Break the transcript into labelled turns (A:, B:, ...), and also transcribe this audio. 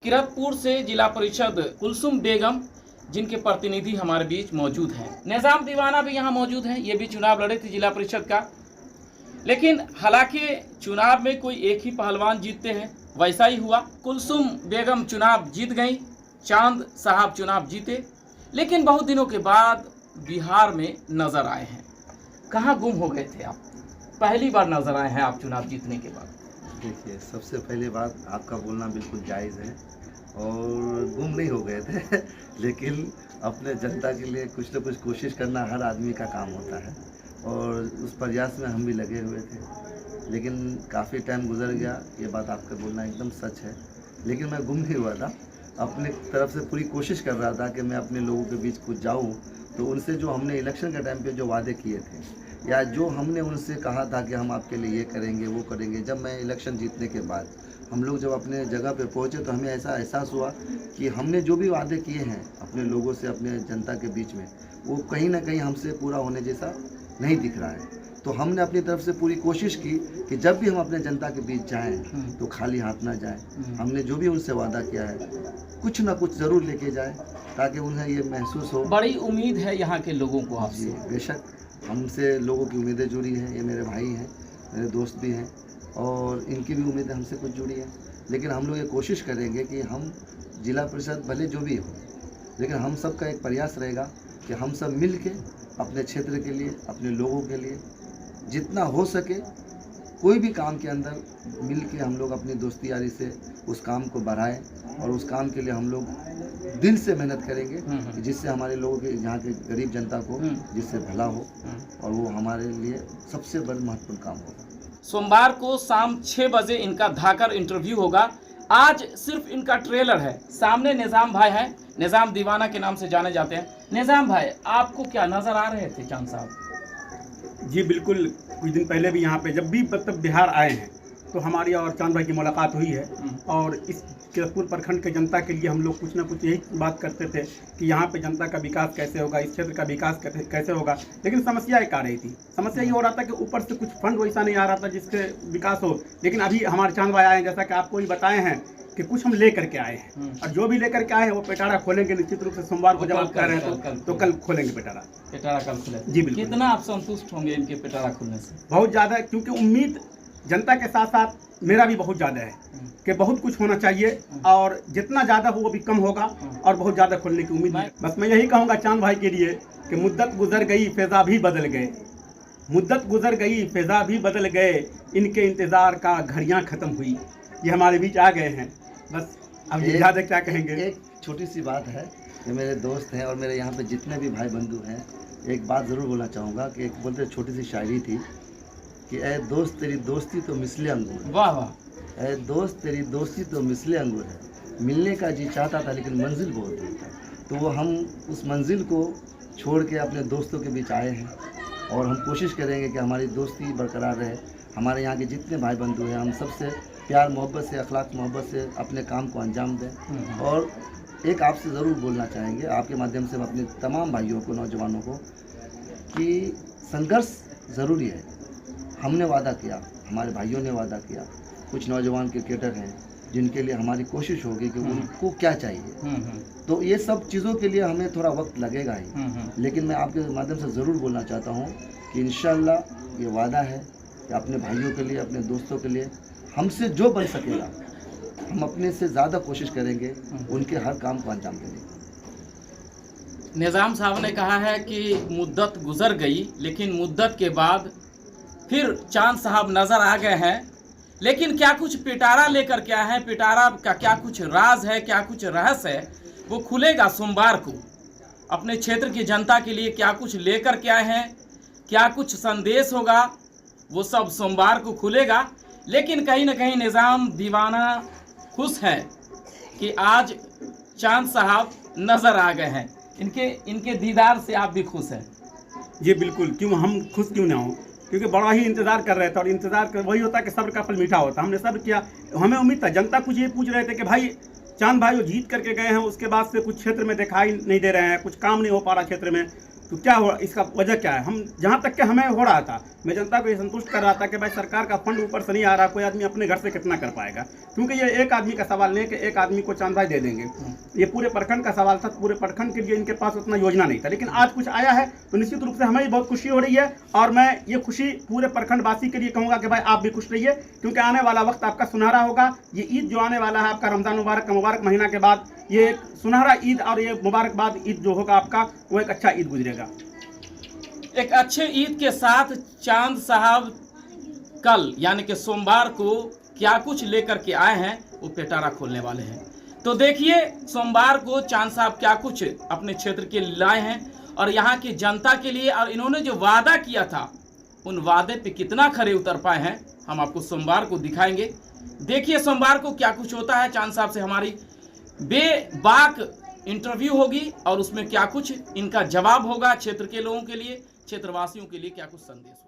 A: किरतपुर से जिला परिषद कुलसुम बेगम जिनके प्रतिनिधि हमारे बीच मौजूद हैं। निजाम दीवाना भी यहाँ मौजूद हैं। ये भी चुनाव लड़े थे जिला परिषद का, लेकिन हालांकि चुनाव में कोई एक ही पहलवान जीतते हैं, वैसा ही हुआ। कुलसुम बेगम चुनाव जीत गई, चांद साहब चुनाव जीते, लेकिन बहुत दिनों के बाद बिहार में नजर आए हैं। कहाँ गुम हो गए थे आप? पहली बार नजर आए हैं आप चुनाव जीतने के बाद।
B: देखिए, सबसे पहली बात आपका बोलना बिल्कुल जायज़ है और गुम नहीं हो गए थे लेकिन अपने जनता के लिए कुछ न कुछ कोशिश करना हर आदमी का काम होता है और उस प्रयास में हम भी लगे हुए थे। लेकिन काफ़ी टाइम गुजर गया, ये बात आपका बोलना एकदम सच है। लेकिन मैं गुम नहीं हुआ था, अपने तरफ से पूरी कोशिश कर रहा था कि मैं अपने लोगों के बीच कुछ जाऊँ। तो उनसे जो हमने इलेक्शन के टाइम पे जो वादे किए थे या जो हमने उनसे कहा था कि हम आपके लिए ये करेंगे वो करेंगे, जब मैं इलेक्शन जीतने के बाद हम लोग जब अपने जगह पे पहुँचे तो हमें ऐसा एहसास हुआ कि हमने जो भी वादे किए हैं अपने लोगों से, अपने जनता के बीच में, वो कहीं ना कहीं हमसे पूरा होने जैसा नहीं दिख रहा है। तो हमने अपनी तरफ से पूरी कोशिश की कि जब भी हम अपने जनता के बीच जाएं तो खाली हाथ ना जाएं। हमने जो भी उनसे वादा किया है कुछ ना कुछ ज़रूर लेके जाएं ताकि उन्हें ये महसूस हो।
A: बड़ी उम्मीद है यहाँ के लोगों को आपसे।
B: जी बेशक, हमसे लोगों की उम्मीदें जुड़ी हैं। ये मेरे भाई हैं, मेरे दोस्त भी हैं और इनकी भी उम्मीदें हमसे कुछ जुड़ी हैं। लेकिन हम लोग ये कोशिश करेंगे कि हम जिला परिषद भले जो भी हो, लेकिन हम सब का एक प्रयास रहेगा कि हम सब मिल के अपने क्षेत्र के लिए, अपने लोगों के लिए जितना हो सके कोई भी काम के अंदर मिल के हम लोग अपनी दोस्ती यारी से उस काम को बढ़ाएं और उस काम के लिए हम लोग दिल से मेहनत करेंगे जिससे हमारे लोगों के, यहाँ के गरीब जनता को जिससे भला हो और वो हमारे लिए सबसे बड़ा महत्वपूर्ण काम होगा।
A: सोमवार को शाम 6 बजे इनका धाकर इंटरव्यू होगा। आज सिर्फ इनका ट्रेलर है। सामने निजाम भाई हैं, निजाम दीवाना के नाम से जाने जाते हैं। निजाम भाई, आपको क्या नजर आ रहे थे चांद साहब?
C: जी बिल्कुल, कुछ दिन पहले भी यहाँ पे जब भी मतलब बिहार आए हैं तो हमारी और चांद भाई की मुलाकात हुई है और इस किरतपुर प्रखंड के जनता के लिए हम लोग कुछ ना कुछ यही बात करते थे कि यहाँ पे जनता का विकास कैसे होगा, इस क्षेत्र का विकास कैसे होगा। लेकिन समस्या एक आ रही थी, समस्या ये हो रहा था कि ऊपर से कुछ फंड वैसा नहीं आ रहा था जिससे विकास हो। लेकिन अभी हमारे चांद भाई आए हैं, जैसा कि आपको ही बताए हैं कि कुछ हम ले करके आए हैं और जो भी लेकर के आए हैं वो पेटारा खोलेंगे निश्चित रूप से। सोमवार को जब आप कह रहे हैं तो कल खोलेंगे पेटारा।
A: पेटारा कल खुले?
C: जी बिल्कुल।
A: कितना आप संतुष्ट होंगे इनके पेटारा खुलने से?
C: बहुत ज़्यादा, क्योंकि उम्मीद जनता के साथ साथ मेरा भी बहुत ज़्यादा है कि बहुत कुछ होना चाहिए और जितना ज़्यादा हो वो भी कम होगा और बहुत ज़्यादा खोलने की उम्मीद है। बस मैं यही कहूँगा चांद भाई के लिए कि मुद्दत गुजर गई फ़िज़ा भी बदल गए, मुद्दत गुजर गई फ़िज़ा भी बदल गए, इनके इंतज़ार का घड़ियाँ ख़त्म हुई। ये हमारे बीच आ गए हैं। बस अब ये ज़्यादा क्या कहेंगे।
B: एक छोटी सी बात है कि मेरे दोस्त हैं और मेरे यहाँ पे जितने भी भाई बंधु हैं, एक बात ज़रूर बोलना चाहूँगा कि एक बोलते छोटी सी शायरी थी कि ए दोस्त तेरी दोस्ती तो मिसले अंगूर।
A: वाह वाह।
B: ए दोस्त तेरी दोस्ती तो मिसले अंगूर है, मिलने का जी चाहता था लेकिन मंजिल बहुत दूर था। तो वो हम उस मंजिल को छोड़ के अपने दोस्तों के बीच आए हैं और हम कोशिश करेंगे कि हमारी दोस्ती बरकरार रहे। हमारे यहाँ के जितने भाई बंधु हैं हम सबसे प्यार मोहब्बत से, अखलाक मोहब्बत से अपने काम को अंजाम दें। और एक आपसे ज़रूर बोलना चाहेंगे आपके माध्यम से अपने तमाम भाइयों को, नौजवानों को, कि संघर्ष ज़रूरी है। हमने वादा किया, हमारे भाइयों ने वादा किया, कुछ नौजवान क्रिकेटर हैं जिनके लिए हमारी कोशिश होगी कि उनको क्या चाहिए। तो ये सब चीज़ों के लिए हमें थोड़ा वक्त लगेगा ही, लेकिन मैं आपके माध्यम से ज़रूर बोलना चाहता हूँ कि इंशाल्लाह ये वादा है कि अपने भाइयों के लिए, अपने दोस्तों के लिए हमसे जो बन सकेगा हम अपने से ज़्यादा कोशिश करेंगे उनके हर काम को अंजाम देने की।
A: निजाम साहब ने कहा है कि मुद्दत गुजर गई, लेकिन मुद्दत के बाद फिर चांद साहब नजर आ गए हैं। लेकिन क्या कुछ पिटारा लेकर के आए हैं? पिटारा का क्या कुछ राज है, क्या कुछ रहस्य है, वो खुलेगा सोमवार को। अपने क्षेत्र की जनता के लिए क्या कुछ लेकर के आए हैं, क्या कुछ संदेश होगा, वो सब सोमवार को खुलेगा। लेकिन कहीं ना कहीं निजाम दीवाना खुश है कि आज चांद साहब नजर आ गए हैं। इनके दीदार से आप भी खुश हैं?
C: जी बिल्कुल, क्यों हम खुश क्यों ना हों, क्योंकि बड़ा ही इंतज़ार कर रहे थे और इंतज़ार कर वही होता है कि सब्र का फल मीठा होता है। हमने सब्र किया, हमें उम्मीद था। जनता कुछ ये पूछ रहे थे कि भाई चांद भाई वो जीत करके गए हैं, उसके बाद से कुछ क्षेत्र में दिखाई नहीं दे रहे हैं, कुछ काम नहीं हो पा रहा क्षेत्र में। तो क्या हुआ, इसका वजह क्या है? हम जहाँ तक कि हमें हो रहा था, मैं जनता को ये संतुष्ट कर रहा था कि भाई सरकार का फंड ऊपर से नहीं आ रहा, कोई आदमी अपने घर से कितना कर पाएगा, क्योंकि ये एक आदमी का सवाल नहीं है कि एक आदमी को चांद भाई दे देंगे। ये पूरे प्रखंड का सवाल था, पूरे प्रखंड के लिए इनके पास उतना योजना नहीं था। लेकिन आज कुछ आया है तो निश्चित रूप से हमें भी बहुत खुशी हो रही है, और मैं ये खुशी पूरे प्रखंड वासी के लिए कहूँगा कि भाई आप भी खुश रहिए, क्योंकि आने वाला वक्त आपका सुनहरा होगा। ये ईद जो आने वाला है आपका, रमजान मुबारक का मुबारक महीना के बाद, ये एक सुनहरा ईद और ये मुबारकबाद ईद जो होगा आपका, वो एक अच्छा ईद गुजरेगा।
A: एक अच्छे ईद के साथ चांद साहब कल यानी कि सोमवार को क्या कुछ लेकर के आए हैं, वो पिटारा खोलने वाले हैं। तो देखिए सोमवार को चांद साहब क्या कुछ अपने क्षेत्र के लिए लाए हैं और यहाँ की जनता के लिए, और इन्होंने जो वादा किया था उन वादे पे कितना खरे उतर पाए हैं, हम आपको सोमवार को दिखाएंगे। देखिए सोमवार को क्या कुछ होता है। चांद साहब से हमारी बेबाक इंटरव्यू होगी और उसमें क्या कुछ इनका जवाब होगा, क्षेत्र के लोगों के लिए, क्षेत्रवासियों के लिए क्या कुछ संदेश होगा।